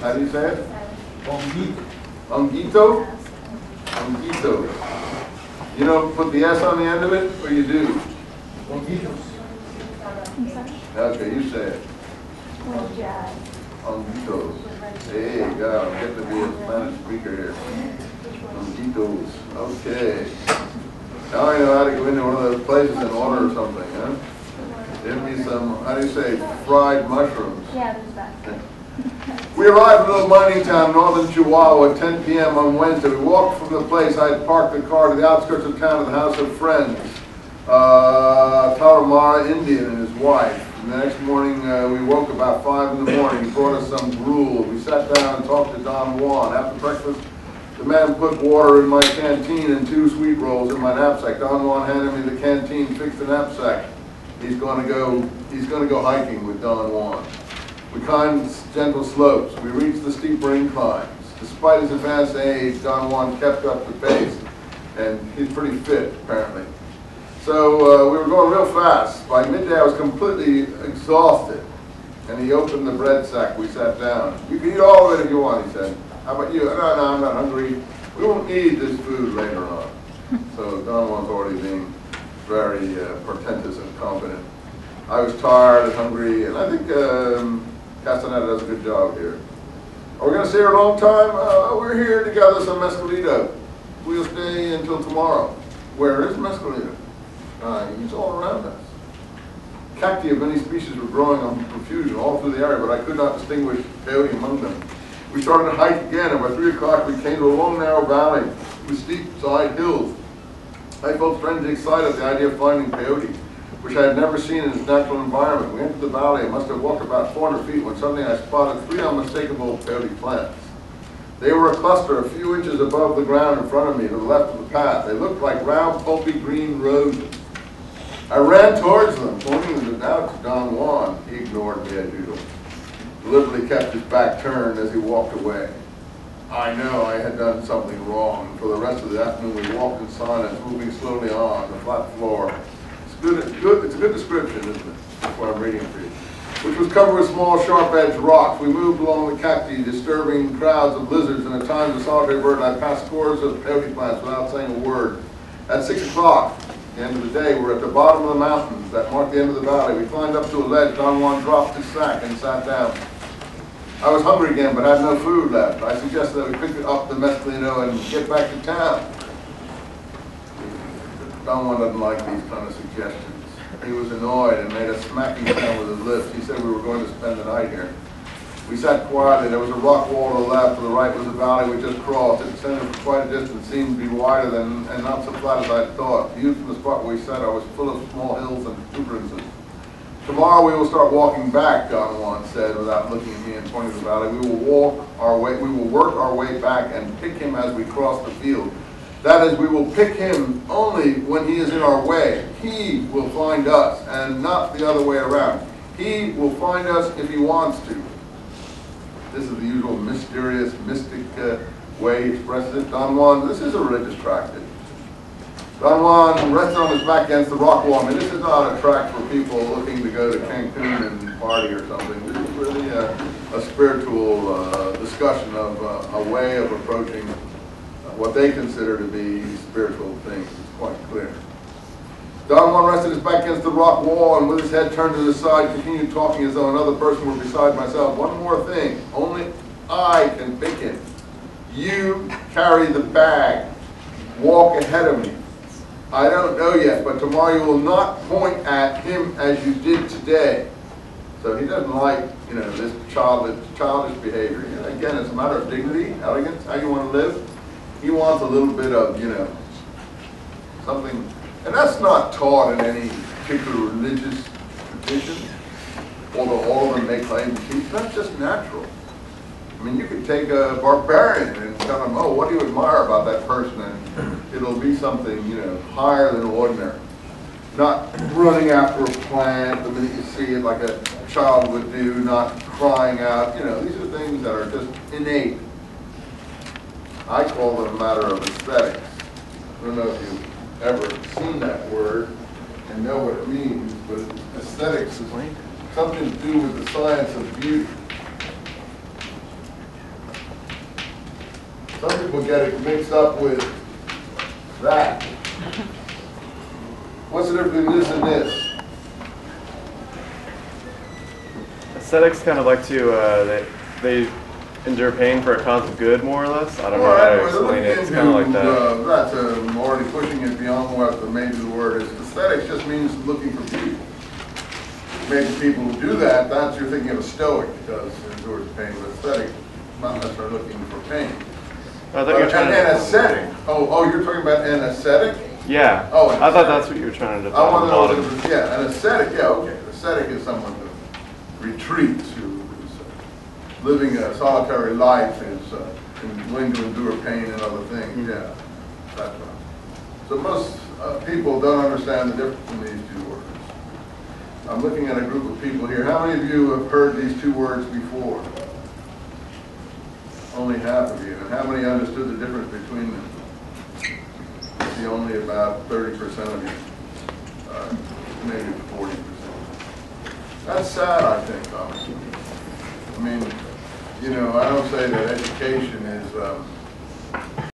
How do you say it? Honguito. Honguito? Honguito. You don't put the S on the end of it, or you do? Honguitos. Okay, you say it. Jazz. Honguitos. There you go. I'm getting to be a Spanish speaker here. Honguitos. Okay. Now I know how to go into one of those places and order something, huh? Give me some, how do you say, fried mushrooms. Yeah, there's that. We arrived in a little mining town, northern Chihuahua, at 10 p.m. on Wednesday. We walked from the place. I had parked the car to the outskirts of town to the house of friends. Taramara Indian and his wife. And the next morning, we woke about 5 in the morning. He brought us some gruel. We sat down and talked to Don Juan. After breakfast, the man put water in my canteen and 2 sweet rolls in my knapsack. Don Juan handed me the canteen, fixed the knapsack. He's going to go hiking with Don Juan. We climbed gentle slopes. We reached the steeper inclines. Despite his advanced age, Don Juan kept up the pace, and he's pretty fit, apparently. So we were going real fast. By midday, I was completely exhausted, and he opened the bread sack. We sat down. You can eat all of it if you want, he said. How about you? No, I'm not hungry. We won't need this food later on. So Don Juan's already being very portentous and confident. I was tired and hungry, and I think Castaneda does a good job here. Are we going to stay here a long time? We're here to gather some mescalito. We'll stay until tomorrow. Where is mescalito? He's all around us. Cacti of many species were growing on profusion all through the area, but I could not distinguish peyote among them. We started to hike again, and by 3 o'clock we came to a long, narrow valley with steep side hills. I felt strangely excited at the idea of finding peyote, which I had never seen in its natural environment. We entered the valley and must have walked about 400 feet when suddenly I spotted 3 unmistakable peyote plants. They were a cluster a few inches above the ground in front of me to the left of the path. They looked like round, pulpy green roses. I ran towards them, pointing them out to Don Juan. He ignored me as usual, deliberately kept his back turned as he walked away. I know I had done something wrong. For the rest of the afternoon, we walked in silence, moving slowly on the flat floor. It's a good description, isn't it? That's what I'm reading for you. Which was covered with small, sharp-edged rocks. We moved along the cacti, disturbing crowds of lizards, and at times a solitary bird, and I passed scores of peyote plants without saying a word. At 6 o'clock, the end of the day, we're at the bottom of the mountains that mark the end of the valley. We climbed up to a ledge. Don Juan dropped his sack and sat down. I was hungry again, but had no food left. I suggested that we pick up the mescalito and get back to town. Don Juan doesn't like these kind of suggestions. He was annoyed and made a smacking sound with his lips. He said we were going to spend the night here. We sat quietly. There was a rock wall to the left. To the right was a valley we just crossed. It extended for quite a distance, seemed to be wider than and not so flat as I had thought. The view from the spot where we sat was full of small hills and protuberances. Tomorrow we will start walking back, Don Juan said, without looking at me and pointing to the valley. We will work our way back and pick him as we cross the field. That is, we will pick him only when he is in our way. He will find us, and not the other way around. He will find us if he wants to. This is the usual mysterious, mystic way he expresses it. Don Juan, this is a religious tract. Don Juan rests on his back against the rock wall. I mean, this is not a tract for people looking to go to Cancun and party or something. This is really a spiritual discussion of a way of approaching what they consider to be spiritual things. It's quite clear. Don Juan rested his back against the rock wall and with his head turned to the side continued talking as though another person were beside myself. One more thing. Only I can pick him. You carry the bag. Walk ahead of me. I don't know yet, but tomorrow you will not point at him as you did today. So he doesn't like, this childish behavior. Again, it's a matter of dignity, elegance, how you want to live. He wants a little bit of, something, and that's not taught in any particular religious tradition, although all of them may claim to teach. That's just natural. I mean, you could take a barbarian and tell him, oh, what do you admire about that person? And it'll be something, higher than ordinary. Not running after a plant the minute you see it like a child would do, not crying out. These are things that are just innate. I call them a matter of aesthetics. I don't know if you've ever seen that word and know what it means, but aesthetics is something to do with the science of beauty. Some people get it mixed up with that. What's the difference between this and this? Aesthetics kind of like to, they endure pain for a cause of good, more or less. I don't know Well, how to we're explain looking it. It's kind of like that. That's already pushing it beyond what maybe the word is. Aesthetics just means looking for people. Maybe people who do that, that's you're thinking of a stoic because it endures pain, but aesthetic, not necessarily looking for pain. I thought you were trying to an ascetic. Oh, you're talking about an ascetic? Yeah. Oh, I thought that's what you were trying to I define. want to know, Bottom. yeah, an ascetic, yeah, okay. An ascetic is someone who retreats, who's living a solitary life, is willing to endure pain and other things, yeah. That's right. So most people don't understand the difference in these two words. I'm looking at a group of people here. How many of you have heard these two words before? Only half of you. And how many understood the difference between them? See, only about 30% of you. Maybe 40%. That's sad, I think, honestly. I mean, you know, I don't say that education is